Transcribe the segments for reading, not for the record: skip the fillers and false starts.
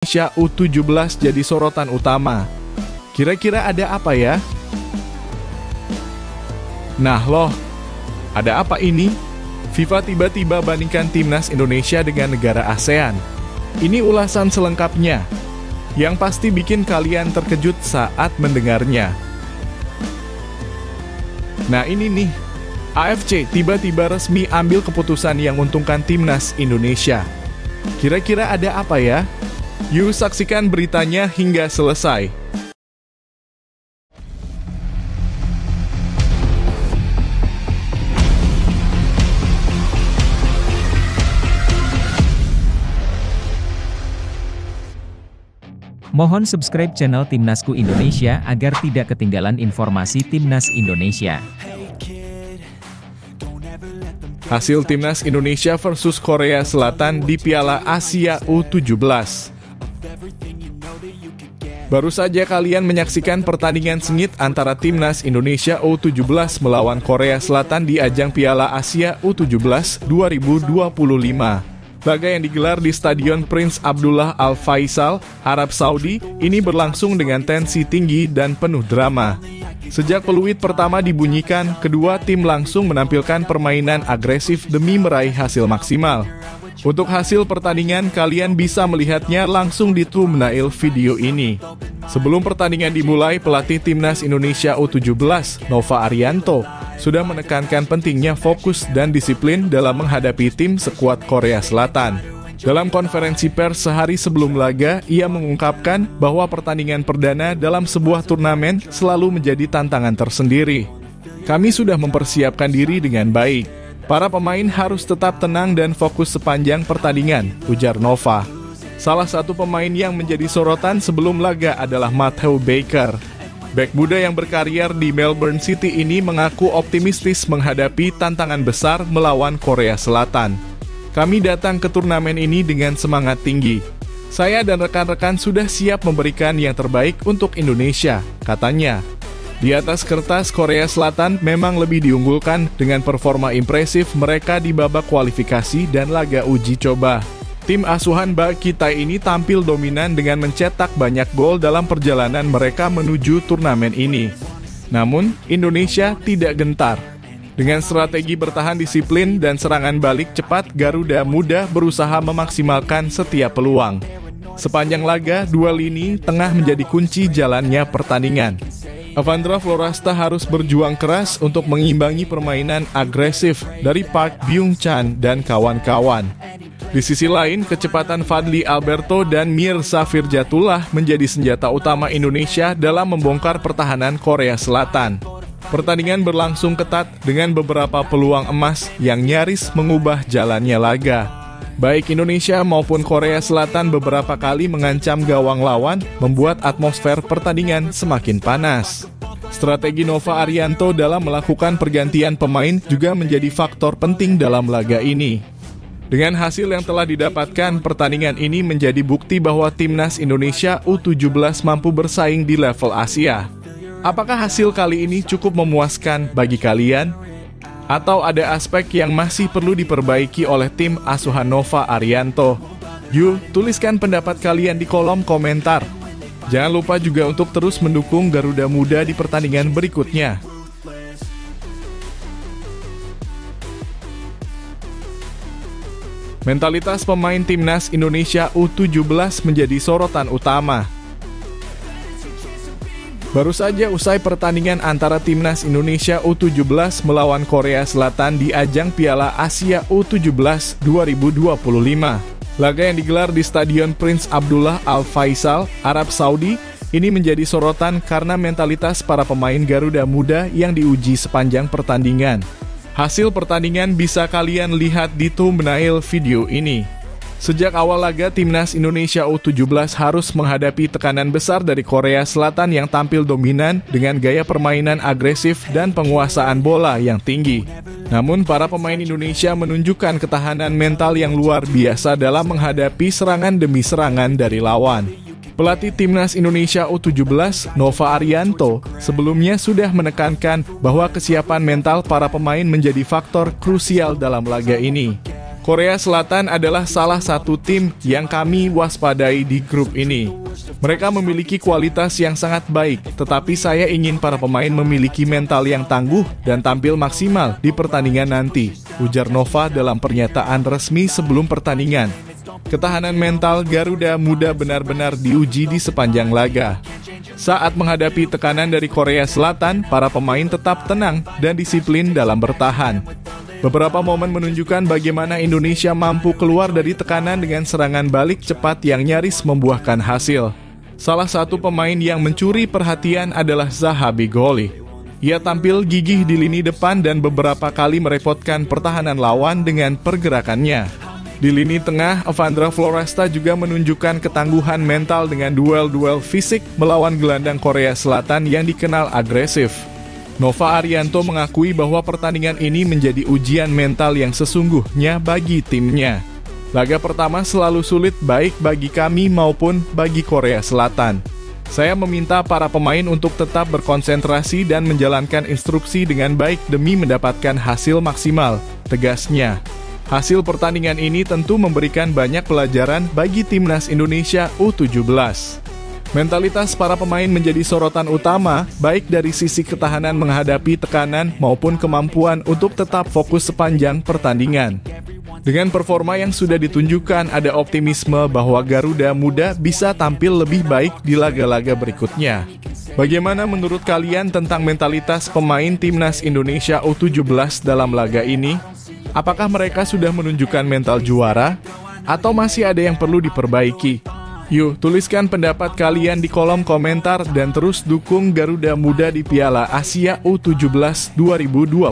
Indonesia U17 jadi sorotan utama. Kira-kira ada apa ya? Nah loh, ada apa ini? FIFA tiba-tiba bandingkan timnas Indonesia dengan negara ASEAN. Ini ulasan selengkapnya, yang pasti bikin kalian terkejut saat mendengarnya. Nah ini nih, AFC tiba-tiba resmi ambil keputusan yang menguntungkan timnas Indonesia. Kira-kira ada apa ya? Yuk saksikan beritanya hingga selesai. Mohon subscribe channel Timnasku Indonesia agar tidak ketinggalan informasi Timnas Indonesia. Hasil Timnas Indonesia versus Korea Selatan di Piala Asia U17. Baru saja kalian menyaksikan pertandingan sengit antara Timnas Indonesia U17 melawan Korea Selatan di ajang Piala Asia U17 2025. Laga yang digelar di Stadion Prince Abdullah Al Faisal, Arab Saudi, ini berlangsung dengan tensi tinggi dan penuh drama. Sejak peluit pertama dibunyikan, kedua tim langsung menampilkan permainan agresif demi meraih hasil maksimal. Untuk hasil pertandingan, kalian bisa melihatnya langsung di thumbnail video ini. Sebelum pertandingan dimulai, pelatih Timnas Indonesia U17, Nova Arianto, sudah menekankan pentingnya fokus dan disiplin dalam menghadapi tim sekuat Korea Selatan. Dalam konferensi pers sehari sebelum laga, ia mengungkapkan bahwa pertandingan perdana dalam sebuah turnamen selalu menjadi tantangan tersendiri. Kami sudah mempersiapkan diri dengan baik. Para pemain harus tetap tenang dan fokus sepanjang pertandingan, ujar Nova. Salah satu pemain yang menjadi sorotan sebelum laga adalah Matthew Baker. Bek muda yang berkarier di Melbourne City ini mengaku optimistis menghadapi tantangan besar melawan Korea Selatan. Kami datang ke turnamen ini dengan semangat tinggi. Saya dan rekan-rekan sudah siap memberikan yang terbaik untuk Indonesia, katanya. Di atas kertas, Korea Selatan memang lebih diunggulkan dengan performa impresif mereka di babak kualifikasi dan laga uji coba. Tim asuhan Bak Kitai ini tampil dominan dengan mencetak banyak gol dalam perjalanan mereka menuju turnamen ini. Namun, Indonesia tidak gentar. Dengan strategi bertahan disiplin dan serangan balik cepat, Garuda Muda berusaha memaksimalkan setiap peluang. Sepanjang laga, dua lini tengah menjadi kunci jalannya pertandingan. Avandra Florasta harus berjuang keras untuk mengimbangi permainan agresif dari Park Byung-chan dan kawan-kawan. Di sisi lain, kecepatan Fadli Alberto dan Mirza Firjatullah menjadi senjata utama Indonesia dalam membongkar pertahanan Korea Selatan. Pertandingan berlangsung ketat dengan beberapa peluang emas yang nyaris mengubah jalannya laga. Baik Indonesia maupun Korea Selatan beberapa kali mengancam gawang lawan, membuat atmosfer pertandingan semakin panas. Strategi Nova Arianto dalam melakukan pergantian pemain juga menjadi faktor penting dalam laga ini. Dengan hasil yang telah didapatkan, pertandingan ini menjadi bukti bahwa Timnas Indonesia U17 mampu bersaing di level Asia. Apakah hasil kali ini cukup memuaskan bagi kalian? Atau ada aspek yang masih perlu diperbaiki oleh tim asuhan Nova Arianto? Yuk, tuliskan pendapat kalian di kolom komentar. Jangan lupa juga untuk terus mendukung Garuda Muda di pertandingan berikutnya. Mentalitas pemain Timnas Indonesia U17 menjadi sorotan utama. Baru saja usai pertandingan antara Timnas Indonesia U17 melawan Korea Selatan di ajang Piala Asia U17 2025. Laga yang digelar di Stadion Prince Abdullah Al Faisal, Arab Saudi, ini menjadi sorotan karena mentalitas para pemain Garuda Muda yang diuji sepanjang pertandingan. Hasil pertandingan bisa kalian lihat di thumbnail video ini. Sejak awal laga, Timnas Indonesia U17 harus menghadapi tekanan besar dari Korea Selatan yang tampil dominan dengan gaya permainan agresif dan penguasaan bola yang tinggi. Namun, para pemain Indonesia menunjukkan ketahanan mental yang luar biasa dalam menghadapi serangan demi serangan dari lawan. Pelatih Timnas Indonesia U17, Nova Arianto, sebelumnya sudah menekankan bahwa kesiapan mental para pemain menjadi faktor krusial dalam laga ini. Korea Selatan adalah salah satu tim yang kami waspadai di grup ini. Mereka memiliki kualitas yang sangat baik, tetapi saya ingin para pemain memiliki mental yang tangguh dan tampil maksimal di pertandingan nanti, ujar Nova dalam pernyataan resmi sebelum pertandingan. Ketahanan mental Garuda Muda benar-benar diuji di sepanjang laga. Saat menghadapi tekanan dari Korea Selatan, para pemain tetap tenang dan disiplin dalam bertahan. Beberapa momen menunjukkan bagaimana Indonesia mampu keluar dari tekanan dengan serangan balik cepat yang nyaris membuahkan hasil. Salah satu pemain yang mencuri perhatian adalah Zaha Bigoli. Ia tampil gigih di lini depan dan beberapa kali merepotkan pertahanan lawan dengan pergerakannya. Di lini tengah, Evandra Floresta juga menunjukkan ketangguhan mental dengan duel-duel fisik melawan gelandang Korea Selatan yang dikenal agresif. Nova Arianto mengakui bahwa pertandingan ini menjadi ujian mental yang sesungguhnya bagi timnya. Laga pertama selalu sulit baik bagi kami maupun bagi Korea Selatan. Saya meminta para pemain untuk tetap berkonsentrasi dan menjalankan instruksi dengan baik demi mendapatkan hasil maksimal, tegasnya. Hasil pertandingan ini tentu memberikan banyak pelajaran bagi timnas Indonesia U17. Mentalitas para pemain menjadi sorotan utama, baik dari sisi ketahanan menghadapi tekanan maupun kemampuan untuk tetap fokus sepanjang pertandingan. Dengan performa yang sudah ditunjukkan, ada optimisme bahwa Garuda Muda bisa tampil lebih baik di laga-laga berikutnya. Bagaimana menurut kalian tentang mentalitas pemain timnas Indonesia U17 dalam laga ini? Apakah mereka sudah menunjukkan mental juara? Atau masih ada yang perlu diperbaiki? Yuk, tuliskan pendapat kalian di kolom komentar dan terus dukung Garuda Muda di Piala Asia U17 2025.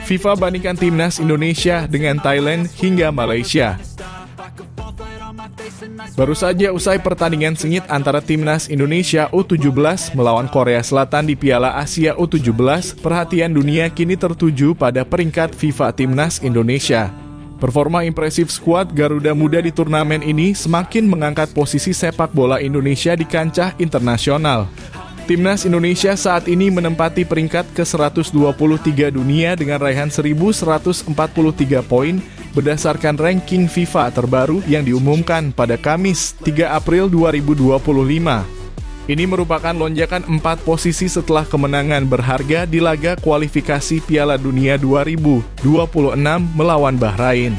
FIFA bandingkan timnas Indonesia dengan Thailand hingga Malaysia. Baru saja usai pertandingan sengit antara timnas Indonesia U17 melawan Korea Selatan di Piala Asia U17, perhatian dunia kini tertuju pada peringkat FIFA Timnas Indonesia. Performa impresif skuad Garuda Muda di turnamen ini semakin mengangkat posisi sepak bola Indonesia di kancah internasional. Timnas Indonesia saat ini menempati peringkat ke-123 dunia dengan raihan 1.143 poin berdasarkan ranking FIFA terbaru yang diumumkan pada Kamis 3 April 2025. Ini merupakan lonjakan 4 posisi setelah kemenangan berharga di laga kualifikasi Piala Dunia 2026 melawan Bahrain.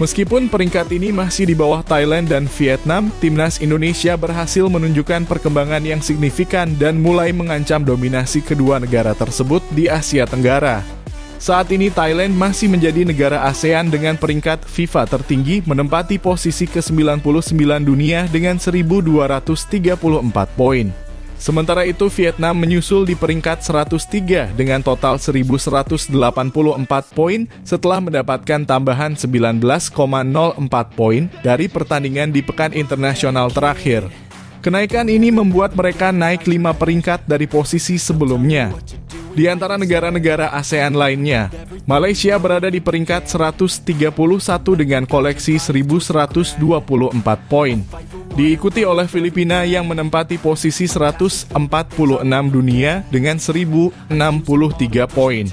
Meskipun peringkat ini masih di bawah Thailand dan Vietnam, timnas Indonesia berhasil menunjukkan perkembangan yang signifikan dan mulai mengancam dominasi kedua negara tersebut di Asia Tenggara. Saat ini Thailand masih menjadi negara ASEAN dengan peringkat FIFA tertinggi, menempati posisi ke-99 dunia dengan 1.234 poin. Sementara itu Vietnam menyusul di peringkat 103 dengan total 1.184 poin setelah mendapatkan tambahan 19,04 poin dari pertandingan di pekan internasional terakhir. Kenaikan ini membuat mereka naik 5 peringkat dari posisi sebelumnya. Di antara negara-negara ASEAN lainnya, Malaysia berada di peringkat 131 dengan koleksi 1.124 poin. Diikuti oleh Filipina yang menempati posisi 146 dunia dengan 1.063 poin.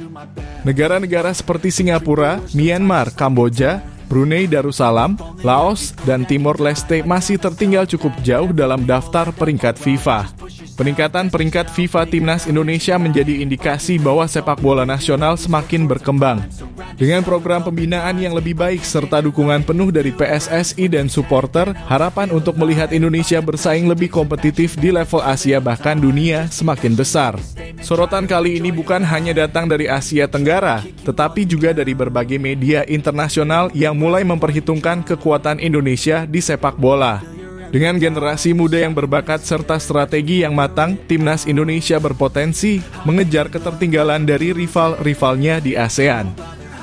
Negara-negara seperti Singapura, Myanmar, Kamboja, Brunei Darussalam, Laos, dan Timor Leste masih tertinggal cukup jauh dalam daftar peringkat FIFA. Peningkatan peringkat FIFA Timnas Indonesia menjadi indikasi bahwa sepak bola nasional semakin berkembang. Dengan program pembinaan yang lebih baik serta dukungan penuh dari PSSI dan supporter, harapan untuk melihat Indonesia bersaing lebih kompetitif di level Asia bahkan dunia semakin besar. Sorotan kali ini bukan hanya datang dari Asia Tenggara, tetapi juga dari berbagai media internasional yang mulai memperhitungkan kekuatan Indonesia di sepak bola. Dengan generasi muda yang berbakat serta strategi yang matang, timnas Indonesia berpotensi mengejar ketertinggalan dari rival-rivalnya di ASEAN.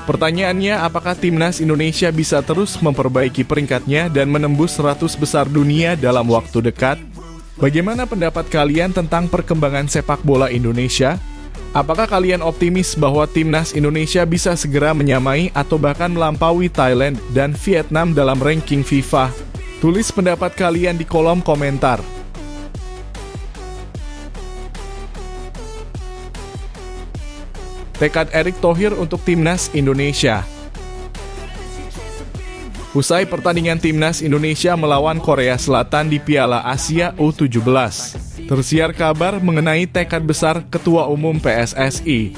Pertanyaannya, apakah timnas Indonesia bisa terus memperbaiki peringkatnya dan menembus 100 besar dunia dalam waktu dekat? Bagaimana pendapat kalian tentang perkembangan sepak bola Indonesia? Apakah kalian optimis bahwa timnas Indonesia bisa segera menyamai atau bahkan melampaui Thailand dan Vietnam dalam ranking FIFA? Tulis pendapat kalian di kolom komentar. tekad Erick Thohir untuk timnas Indonesia. Usai pertandingan timnas Indonesia melawan Korea Selatan di Piala Asia U17, tersiar kabar mengenai tekad besar Ketua Umum PSSI,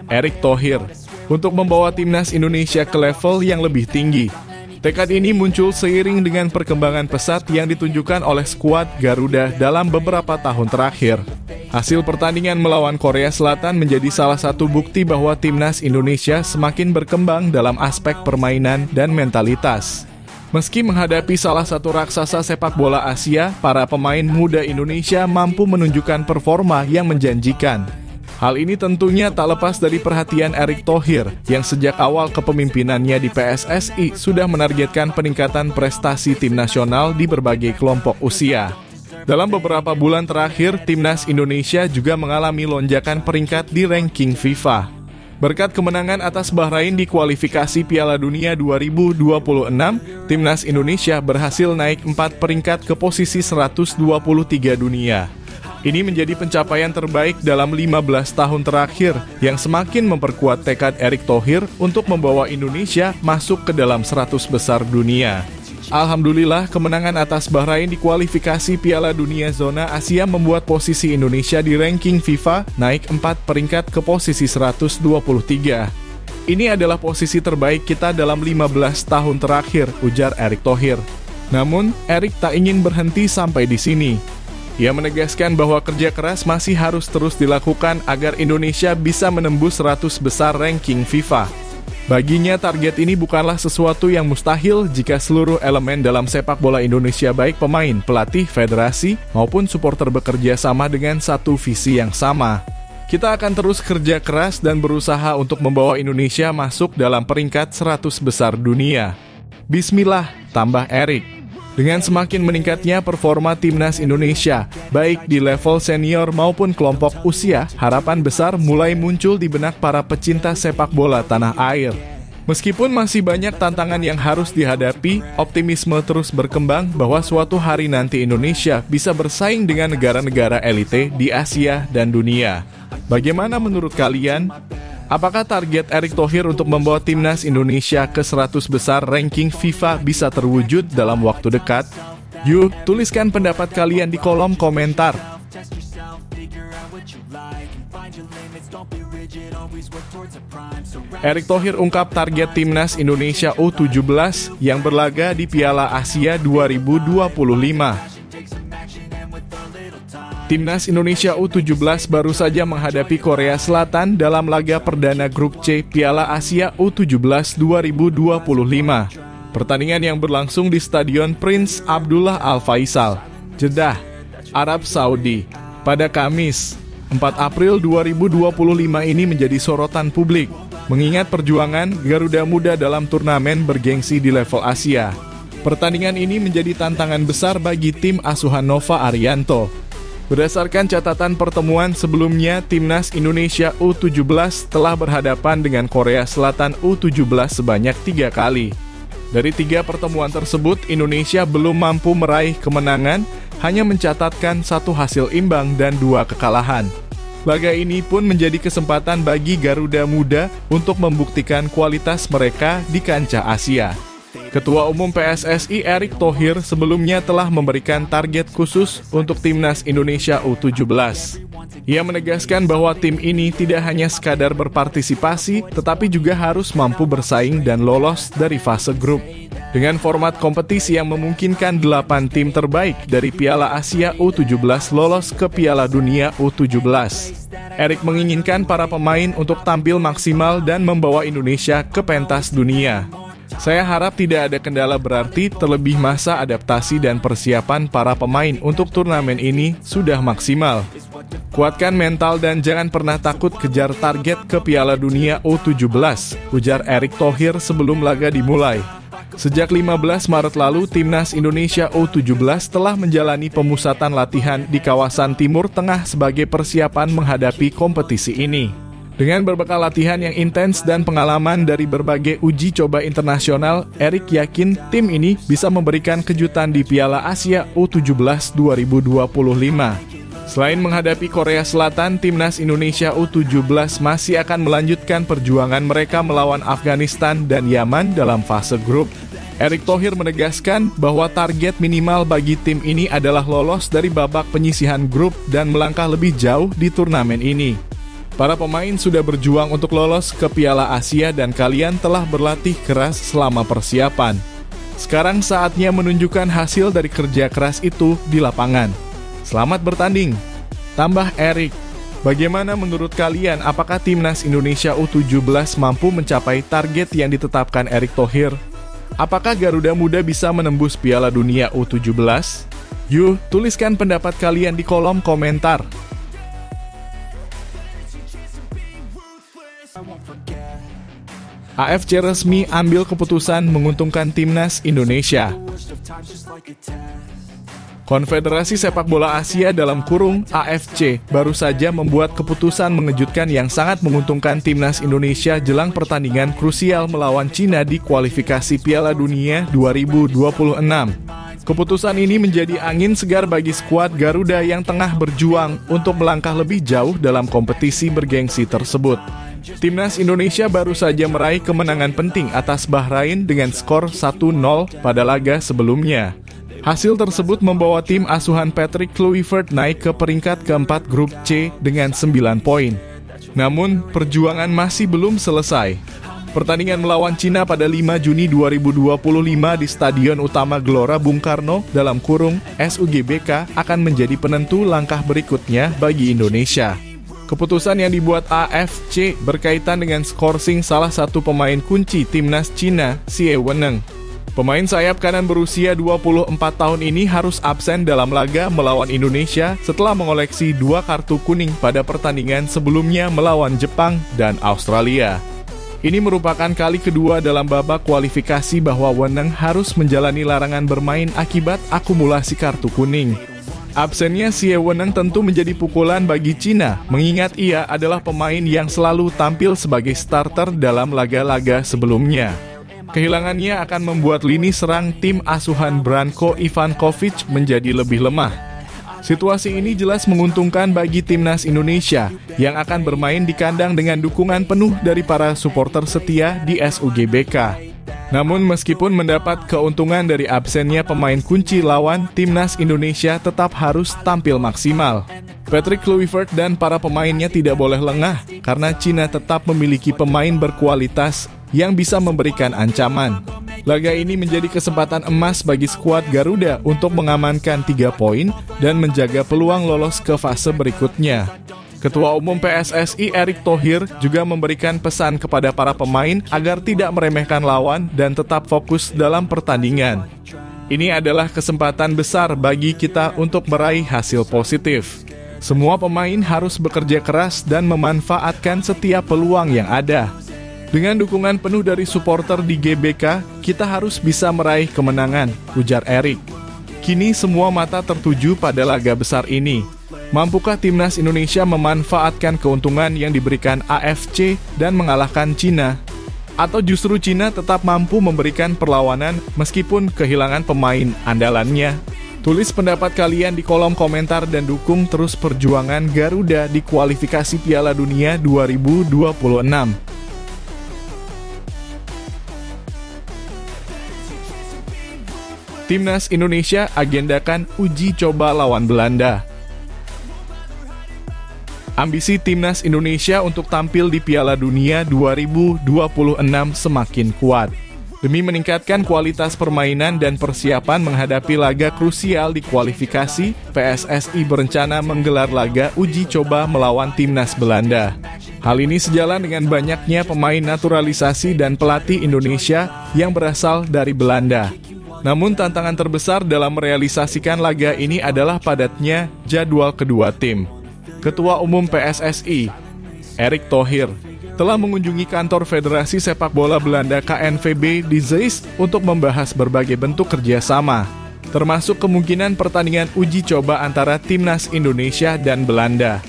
Erick Thohir, untuk membawa timnas Indonesia ke level yang lebih tinggi. Tekad ini muncul seiring dengan perkembangan pesat yang ditunjukkan oleh skuad Garuda dalam beberapa tahun terakhir. Hasil pertandingan melawan Korea Selatan menjadi salah satu bukti bahwa timnas Indonesia semakin berkembang dalam aspek permainan dan mentalitas. Meski menghadapi salah satu raksasa sepak bola Asia, para pemain muda Indonesia mampu menunjukkan performa yang menjanjikan. Hal ini tentunya tak lepas dari perhatian Erick Thohir yang sejak awal kepemimpinannya di PSSI sudah menargetkan peningkatan prestasi tim nasional di berbagai kelompok usia. Dalam beberapa bulan terakhir, timnas Indonesia juga mengalami lonjakan peringkat di ranking FIFA. Berkat kemenangan atas Bahrain di kualifikasi Piala Dunia 2026, timnas Indonesia berhasil naik 4 peringkat ke posisi 123 dunia. Ini menjadi pencapaian terbaik dalam 15 tahun terakhir yang semakin memperkuat tekad Erick Thohir untuk membawa Indonesia masuk ke dalam 100 besar dunia. Alhamdulillah, kemenangan atas Bahrain di kualifikasi Piala Dunia Zona Asia membuat posisi Indonesia di ranking FIFA naik 4 peringkat ke posisi 123. Ini adalah posisi terbaik kita dalam 15 tahun terakhir, ujar Erick Thohir. Namun, Erick tak ingin berhenti sampai di sini. Ia menegaskan bahwa kerja keras masih harus terus dilakukan agar Indonesia bisa menembus 100 besar ranking FIFA. Baginya, target ini bukanlah sesuatu yang mustahil jika seluruh elemen dalam sepak bola Indonesia, baik pemain, pelatih, federasi, maupun supporter bekerja sama dengan satu visi yang sama. Kita akan terus kerja keras dan berusaha untuk membawa Indonesia masuk dalam peringkat 100 besar dunia. Bismillah, tambah Erick. Dengan semakin meningkatnya performa timnas Indonesia, baik di level senior maupun kelompok usia, harapan besar mulai muncul di benak para pecinta sepak bola tanah air. Meskipun masih banyak tantangan yang harus dihadapi, optimisme terus berkembang bahwa suatu hari nanti Indonesia bisa bersaing dengan negara-negara elite di Asia dan dunia. Bagaimana menurut kalian? Apakah target Erick Thohir untuk membawa timnas Indonesia ke 100 besar ranking FIFA bisa terwujud dalam waktu dekat? Yuk, tuliskan pendapat kalian di kolom komentar. Erick Thohir ungkap target timnas Indonesia U17 yang berlaga di Piala Asia 2025. Timnas Indonesia U17 baru saja menghadapi Korea Selatan dalam laga perdana grup C Piala Asia U17 2025. Pertandingan yang berlangsung di Stadion Prince Abdullah Al Faisal, Jeddah, Arab Saudi, pada Kamis, 4 April 2025 ini menjadi sorotan publik, mengingat perjuangan Garuda Muda dalam turnamen bergengsi di level Asia. Pertandingan ini menjadi tantangan besar bagi tim asuhan Nova Arianto. Berdasarkan catatan pertemuan sebelumnya, timnas Indonesia U17 telah berhadapan dengan Korea Selatan U17 sebanyak 3 kali. Dari 3 pertemuan tersebut, Indonesia belum mampu meraih kemenangan, hanya mencatatkan 1 hasil imbang dan 2 kekalahan. Laga ini pun menjadi kesempatan bagi Garuda Muda untuk membuktikan kualitas mereka di kancah Asia. Ketua Umum PSSI Erick Thohir sebelumnya telah memberikan target khusus untuk timnas Indonesia U17. Ia menegaskan bahwa tim ini tidak hanya sekadar berpartisipasi, tetapi juga harus mampu bersaing dan lolos dari fase grup. Dengan format kompetisi yang memungkinkan 8 tim terbaik dari Piala Asia U17 lolos ke Piala Dunia U17. Erick menginginkan para pemain untuk tampil maksimal dan membawa Indonesia ke pentas dunia. Saya harap tidak ada kendala berarti, terlebih masa adaptasi dan persiapan para pemain untuk turnamen ini sudah maksimal. Kuatkan mental dan jangan pernah takut kejar target ke Piala Dunia U17, ujar Erick Thohir sebelum laga dimulai. Sejak 15 Maret lalu, timnas Indonesia U17 telah menjalani pemusatan latihan di kawasan Timur Tengah sebagai persiapan menghadapi kompetisi ini. Dengan berbekal latihan yang intens dan pengalaman dari berbagai uji coba internasional, Erick yakin tim ini bisa memberikan kejutan di Piala Asia U17 2025. Selain menghadapi Korea Selatan, timnas Indonesia U17 masih akan melanjutkan perjuangan mereka melawan Afghanistan dan Yaman dalam fase grup. Erick Thohir menegaskan bahwa target minimal bagi tim ini adalah lolos dari babak penyisihan grup dan melangkah lebih jauh di turnamen ini. Para pemain sudah berjuang untuk lolos ke Piala Asia dan kalian telah berlatih keras selama persiapan. Sekarang saatnya menunjukkan hasil dari kerja keras itu di lapangan. Selamat bertanding, tambah Erick. Bagaimana menurut kalian, apakah timnas Indonesia U17 mampu mencapai target yang ditetapkan Erick Thohir? Apakah Garuda Muda bisa menembus Piala Dunia U17? Yuk, tuliskan pendapat kalian di kolom komentar. AFC resmi ambil keputusan menguntungkan timnas Indonesia. Konfederasi Sepak Bola Asia (AFC) baru saja membuat keputusan mengejutkan yang sangat menguntungkan timnas Indonesia jelang pertandingan krusial melawan Cina di kualifikasi Piala Dunia 2026. Keputusan ini menjadi angin segar bagi skuad Garuda yang tengah berjuang untuk melangkah lebih jauh dalam kompetisi bergengsi tersebut. Timnas Indonesia baru saja meraih kemenangan penting atas Bahrain dengan skor 1-0 pada laga sebelumnya. Hasil tersebut membawa tim asuhan Patrick Kluivert naik ke peringkat keempat grup C dengan 9 poin. Namun, perjuangan masih belum selesai. Pertandingan melawan Cina pada 5 Juni 2025 di Stadion Utama Gelora Bung Karno (SUGBK) akan menjadi penentu langkah berikutnya bagi Indonesia. Keputusan yang dibuat AFC berkaitan dengan skorsing salah satu pemain kunci timnas Cina, Xie Weneng. Pemain sayap kanan berusia 24 tahun ini harus absen dalam laga melawan Indonesia setelah mengoleksi 2 kartu kuning pada pertandingan sebelumnya melawan Jepang dan Australia. Ini merupakan kali kedua dalam babak kualifikasi bahwa Weneng harus menjalani larangan bermain akibat akumulasi kartu kuning. Absennya Xie Weneng tentu menjadi pukulan bagi Cina, mengingat ia adalah pemain yang selalu tampil sebagai starter dalam laga-laga sebelumnya. Kehilangannya akan membuat lini serang tim asuhan Branko Ivankovic menjadi lebih lemah. Situasi ini jelas menguntungkan bagi timnas Indonesia yang akan bermain di kandang dengan dukungan penuh dari para supporter setia di SUGBK. Namun meskipun mendapat keuntungan dari absennya pemain kunci lawan, timnas Indonesia tetap harus tampil maksimal. Patrick Kluivert dan para pemainnya tidak boleh lengah karena Cina tetap memiliki pemain berkualitas yang bisa memberikan ancaman. Laga ini menjadi kesempatan emas bagi skuad Garuda untuk mengamankan 3 poin dan menjaga peluang lolos ke fase berikutnya. Ketua Umum PSSI Erick Thohir juga memberikan pesan kepada para pemain agar tidak meremehkan lawan dan tetap fokus dalam pertandingan. Ini adalah kesempatan besar bagi kita untuk meraih hasil positif. Semua pemain harus bekerja keras dan memanfaatkan setiap peluang yang ada. Dengan dukungan penuh dari supporter di GBK, kita harus bisa meraih kemenangan, ujar Erick. Kini semua mata tertuju pada laga besar ini. Mampukah timnas Indonesia memanfaatkan keuntungan yang diberikan AFC dan mengalahkan Cina? Atau justru Cina tetap mampu memberikan perlawanan meskipun kehilangan pemain andalannya? Tulis pendapat kalian di kolom komentar dan dukung terus perjuangan Garuda di kualifikasi Piala Dunia 2026. Timnas Indonesia agendakan uji coba lawan Belanda. Ambisi timnas Indonesia untuk tampil di Piala Dunia 2026 semakin kuat. Demi meningkatkan kualitas permainan dan persiapan menghadapi laga krusial di kualifikasi, PSSI berencana menggelar laga uji coba melawan timnas Belanda. Hal ini sejalan dengan banyaknya pemain naturalisasi dan pelatih Indonesia yang berasal dari Belanda. Namun tantangan terbesar dalam merealisasikan laga ini adalah padatnya jadwal kedua tim. Ketua Umum PSSI, Erick Thohir, telah mengunjungi kantor Federasi Sepak Bola Belanda KNVB di Zeist untuk membahas berbagai bentuk kerjasama, termasuk kemungkinan pertandingan uji coba antara timnas Indonesia dan Belanda.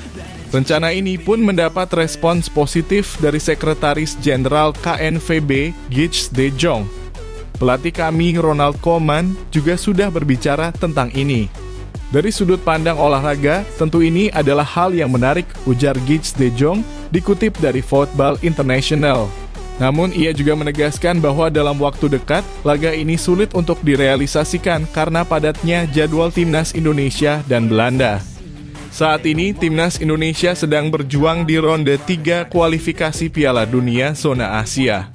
Rencana ini pun mendapat respons positif dari Sekretaris Jenderal KNVB, Gijs de Jong. Pelatih kami, Ronald Koeman, juga sudah berbicara tentang ini. Dari sudut pandang olahraga, tentu ini adalah hal yang menarik, ujar Gijs de Jong, dikutip dari Football International. Namun ia juga menegaskan bahwa dalam waktu dekat, laga ini sulit untuk direalisasikan karena padatnya jadwal timnas Indonesia dan Belanda. Saat ini, timnas Indonesia sedang berjuang di ronde 3 kualifikasi Piala Dunia Zona Asia.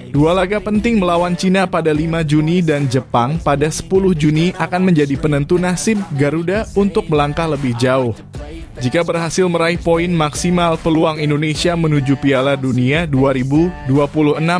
Dua laga penting melawan Cina pada 5 Juni dan Jepang pada 10 Juni akan menjadi penentu nasib Garuda untuk melangkah lebih jauh. Jika berhasil meraih poin maksimal, peluang Indonesia menuju Piala Dunia 2026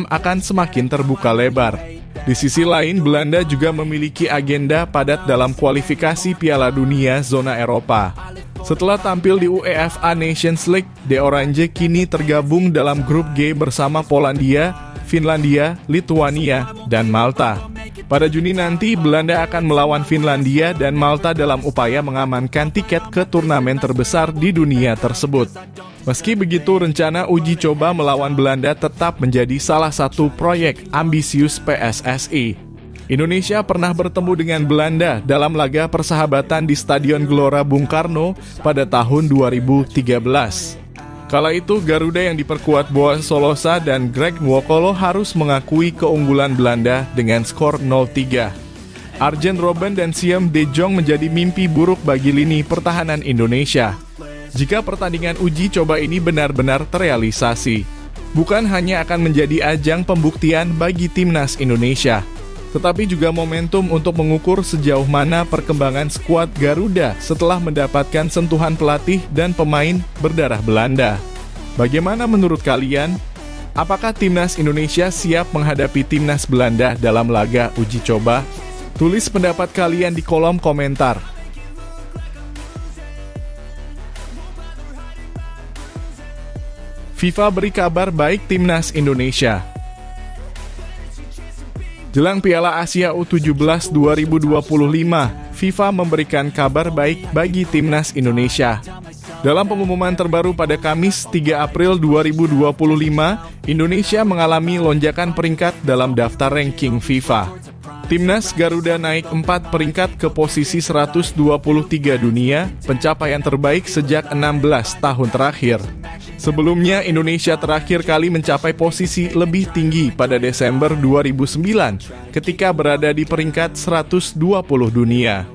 akan semakin terbuka lebar. Di sisi lain, Belanda juga memiliki agenda padat dalam kualifikasi Piala Dunia Zona Eropa. Setelah tampil di UEFA Nations League, De Oranje kini tergabung dalam grup G bersama Polandia, Finlandia, Lituania, dan Malta. Pada Juni nanti, Belanda akan melawan Finlandia dan Malta dalam upaya mengamankan tiket ke turnamen terbesar di dunia tersebut. Meski begitu, rencana uji coba melawan Belanda tetap menjadi salah satu proyek ambisius PSSI. Indonesia pernah bertemu dengan Belanda dalam laga persahabatan di Stadion Gelora Bung Karno pada tahun 2013. Kala itu, Garuda yang diperkuat Boaz Solosa dan Greg Nwokolo harus mengakui keunggulan Belanda dengan skor 0-3. Arjen Robben dan Siem de Jong menjadi mimpi buruk bagi lini pertahanan Indonesia. Jika pertandingan uji coba ini benar-benar terrealisasi, bukan hanya akan menjadi ajang pembuktian bagi timnas Indonesia, tetapi juga momentum untuk mengukur sejauh mana perkembangan skuad Garuda setelah mendapatkan sentuhan pelatih dan pemain berdarah Belanda. Bagaimana menurut kalian? Apakah timnas Indonesia siap menghadapi timnas Belanda dalam laga uji coba? Tulis pendapat kalian di kolom komentar. FIFA beri kabar baik timnas Indonesia. Jelang Piala Asia U17 2025, FIFA memberikan kabar baik bagi timnas Indonesia. Dalam pengumuman terbaru pada Kamis 3 April 2025, Indonesia mengalami lonjakan peringkat dalam daftar ranking FIFA. Timnas Garuda naik 4 peringkat ke posisi 123 dunia, pencapaian terbaik sejak 16 tahun terakhir. Sebelumnya, Indonesia terakhir kali mencapai posisi lebih tinggi pada Desember 2009 ketika berada di peringkat 120 dunia.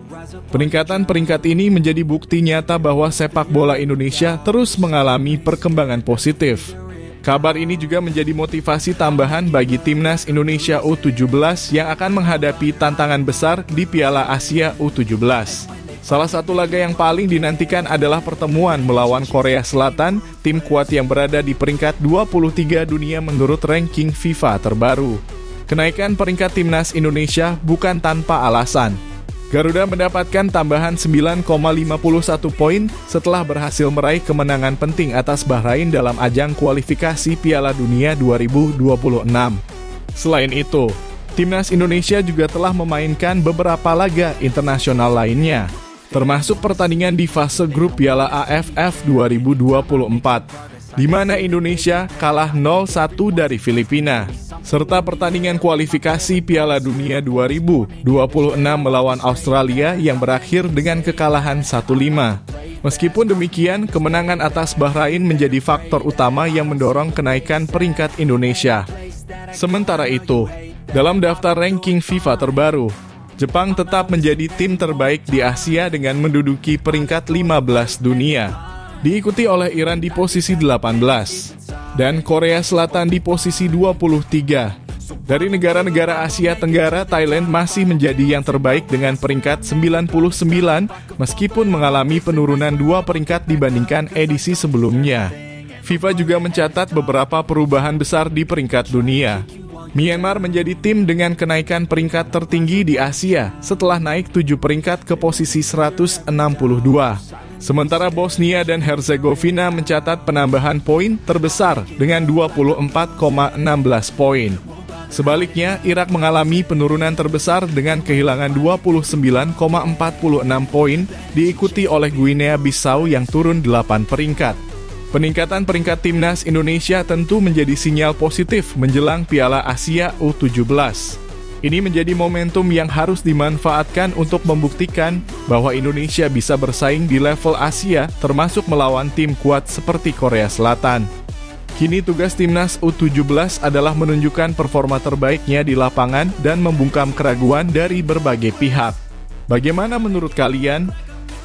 Peningkatan peringkat ini menjadi bukti nyata bahwa sepak bola Indonesia terus mengalami perkembangan positif. Kabar ini juga menjadi motivasi tambahan bagi timnas Indonesia U17 yang akan menghadapi tantangan besar di Piala Asia U17. Salah satu laga yang paling dinantikan adalah pertemuan melawan Korea Selatan, tim kuat yang berada di peringkat 23 dunia menurut ranking FIFA terbaru. Kenaikan peringkat timnas Indonesia bukan tanpa alasan. Garuda mendapatkan tambahan 9,51 poin setelah berhasil meraih kemenangan penting atas Bahrain dalam ajang kualifikasi Piala Dunia 2026. Selain itu, timnas Indonesia juga telah memainkan beberapa laga internasional lainnya, termasuk pertandingan di fase grup Piala AFF 2024, di mana Indonesia kalah 0-1 dari Filipina, serta pertandingan kualifikasi Piala Dunia 2026 melawan Australia yang berakhir dengan kekalahan 1-5. Meskipun demikian, kemenangan atas Bahrain menjadi faktor utama yang mendorong kenaikan peringkat Indonesia. Sementara itu, dalam daftar ranking FIFA terbaru, Jepang tetap menjadi tim terbaik di Asia dengan menduduki peringkat 15 dunia, diikuti oleh Iran di posisi 18, dan Korea Selatan di posisi 23. Dari negara-negara Asia Tenggara, Thailand masih menjadi yang terbaik dengan peringkat 99 meskipun mengalami penurunan 2 peringkat dibandingkan edisi sebelumnya. FIFA juga mencatat beberapa perubahan besar di peringkat dunia. Myanmar menjadi tim dengan kenaikan peringkat tertinggi di Asia setelah naik 7 peringkat ke posisi 162. Sementara Bosnia dan Herzegovina mencatat penambahan poin terbesar dengan 24,16 poin. Sebaliknya, Irak mengalami penurunan terbesar dengan kehilangan 29,46 poin, diikuti oleh Guinea Bissau yang turun 8 peringkat. Peningkatan peringkat timnas Indonesia tentu menjadi sinyal positif menjelang Piala Asia U17. Ini menjadi momentum yang harus dimanfaatkan untuk membuktikan bahwa Indonesia bisa bersaing di level Asia, termasuk melawan tim kuat seperti Korea Selatan. Kini tugas timnas U17 adalah menunjukkan performa terbaiknya di lapangan dan membungkam keraguan dari berbagai pihak. Bagaimana menurut kalian?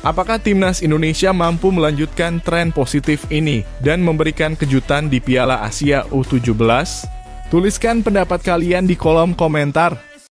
Apakah timnas Indonesia mampu melanjutkan tren positif ini dan memberikan kejutan di Piala Asia U17? Tuliskan pendapat kalian di kolom komentar.